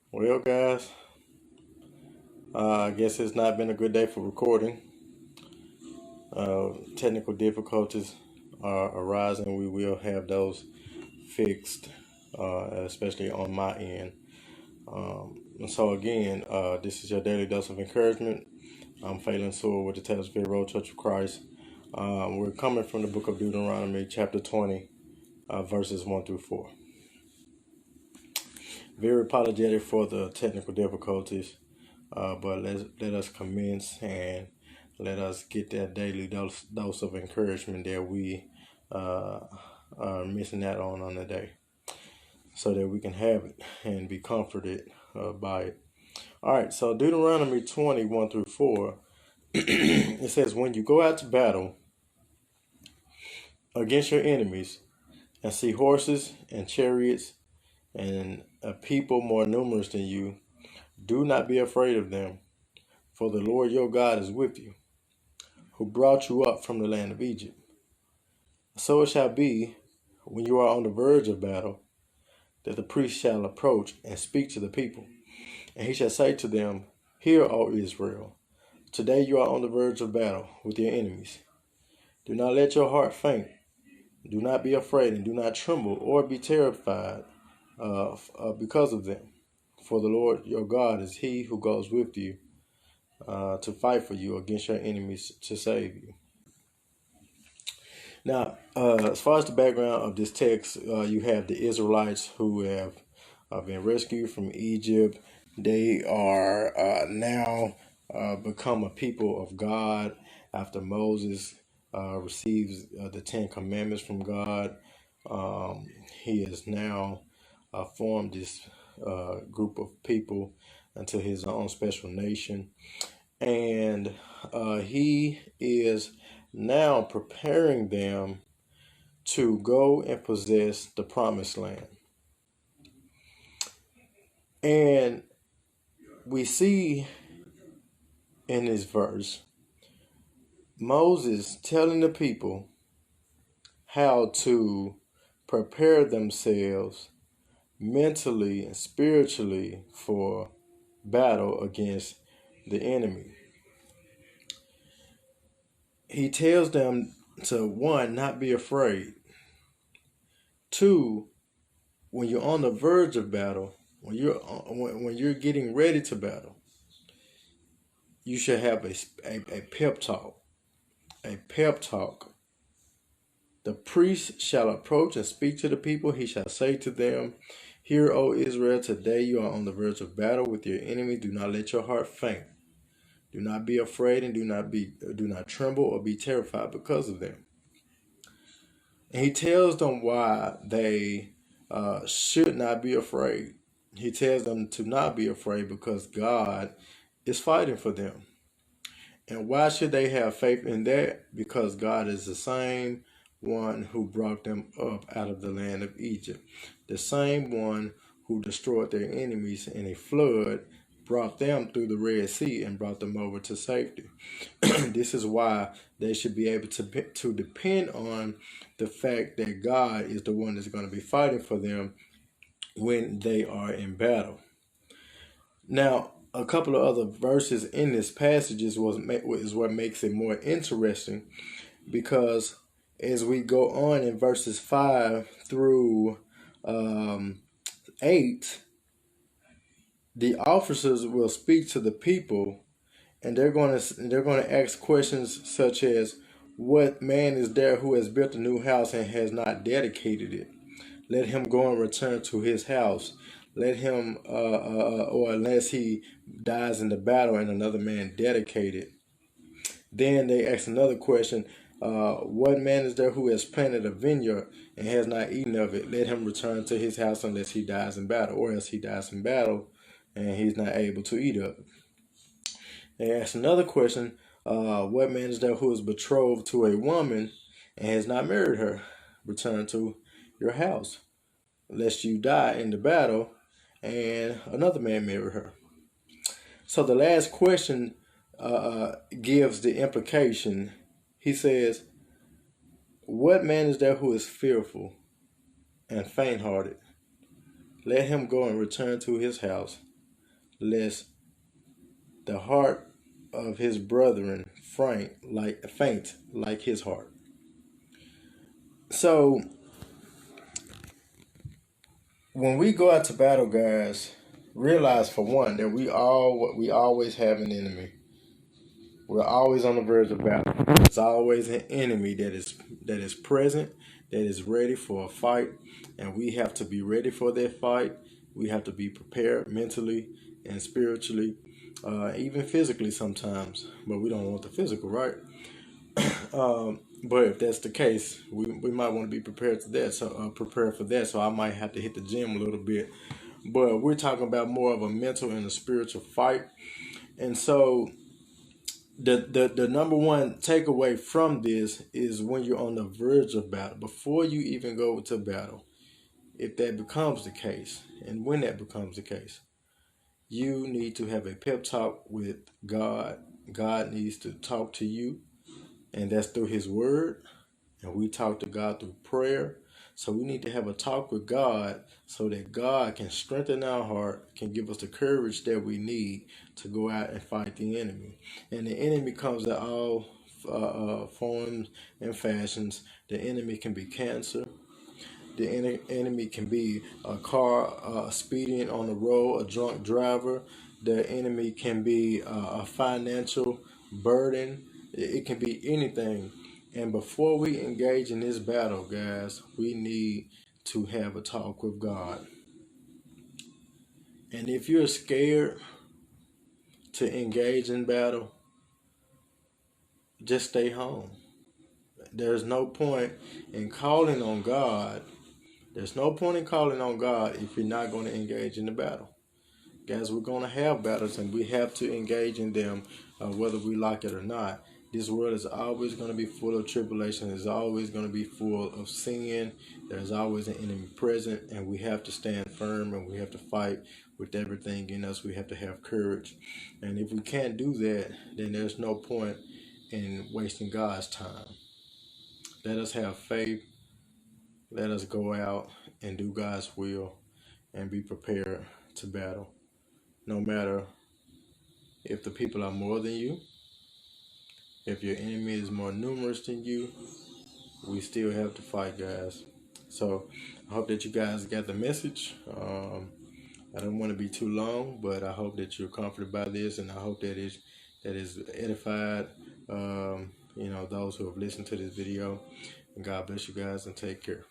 Well, guys, I guess it's not been a good day for recording. Technical difficulties are arising. We will have those fixed, especially on my end. And so, again, this is your daily dose of encouragement. I'm Phelan Sewell with the Taylorsville Road Church of Christ. We're coming from the book of Deuteronomy, chapter 20, verses 1 through 4. Very apologetic for the technical difficulties. But let us commence and let us get that daily dose of encouragement that we uh, are missing out on the day, so that we can have it and be comforted by it. All right, so Deuteronomy 21 through 4, it says, when you go out to battle against your enemies and see horses and chariots and a people more numerous than you, do not be afraid of them, for the Lord your God is with you, who brought you up from the land of Egypt. So it shall be, when you are on the verge of battle, that the priest shall approach and speak to the people. And he shall say to them, Hear, O Israel, today you are on the verge of battle with your enemies. Do not let your heart faint. Do not be afraid, and do not tremble or be terrified because of them. For the Lord your God is he who goes with you to fight for you against your enemies to save you. Now, as far as the background of this text, you have the Israelites who have been rescued from Egypt. They are now become a people of God after Moses receives the Ten Commandments from God. He has now formed this group of people into his own special nation. And he is now preparing them to go and possess the promised land. And we see in this verse Moses telling the people how to prepare themselves mentally and spiritually for battle against the enemy. He tells them to, one, not be afraid. Two, when you're on the verge of battle, when you're getting ready to battle, you should have a pep talk. A pep talk. The priest shall approach and speak to the people. He shall say to them, Hear, O Israel, today you are on the verge of battle with your enemy. Do not let your heart faint. Do not be afraid, and do not tremble or be terrified because of them. And he tells them why they should not be afraid. He tells them to not be afraid because God is fighting for them. And why should they have faith in that? Because God is the same one who brought them up out of the land of Egypt. The same one who destroyed their enemies in a flood, brought them through the Red Sea and brought them over to safety. This is why they should be able to depend on the fact that God is the one that's going to be fighting for them when they are in battle. Now, a couple of other verses in this passage is what makes it more interesting, because as we go on in verses 5 through 8, the officers will speak to the people, and they're going to ask questions such as, what man is there who has built a new house and has not dedicated it? Let him go and return to his house. Let him, or unless he dies in the battle and another man dedicate it. Then they ask another question, what man is there who has planted a vineyard and has not eaten of it? Let him return to his house unless he dies in battle, or else he dies in battle and he's not able to eat of it. They ask another question, what man is there who is betrothed to a woman and has not married her? Return to your house, lest you die in the battle and another man marry her. So the last question gives the implication. He says, what man is there who is fearful and fainthearted? Let him go and return to his house lest the heart of his brethren faint like his heart. So when we go out to battle, guys, realize for one that we always have an enemy. We're always on the verge of battle. There's always an enemy that is present, that is ready for a fight, and we have to be ready for that fight. We have to be prepared mentally and spiritually, even physically sometimes. But we don't want the physical, right? But if that's the case, we might want to be prepared to that. So prepare for that. So I might have to hit the gym a little bit. But we're talking about more of a mental and a spiritual fight. And so the number one takeaway from this is when you're on the verge of battle, before you even go to battle, if that becomes the case, and when that becomes the case, you need to have a pep talk with God. God needs to talk to you, and that's through His Word. And we talk to God through prayer. So we need to have a talk with God so that God can strengthen our heart, can give us the courage that we need to go out and fight the enemy. And the enemy comes in all forms and fashions. The enemy can be cancer. The enemy can be a car speeding on the road, a drunk driver. The enemy can be a financial burden. It can be anything. And before we engage in this battle, guys, we need to have a talk with God. And if you're scared to engage in battle, just stay home. There's no point in calling on God. There's no point in calling on God if you're not going to engage in the battle. Guys, we're going to have battles and we have to engage in them whether we like it or not. This world is always going to be full of tribulation. It's always going to be full of sin. There's always an enemy present, and we have to stand firm and we have to fight with everything in us. We have to have courage. And if we can't do that, then there's no point in wasting God's time. Let us have faith. Let us go out and do God's will and be prepared to battle. No matter if the people are more than you, if your enemy is more numerous than you, we still have to fight, guys. So I hope that you guys got the message. I don't want to be too long, but I hope that you're comforted by this, and I hope that is edified. Those who have listened to this video. And God bless you guys, and take care.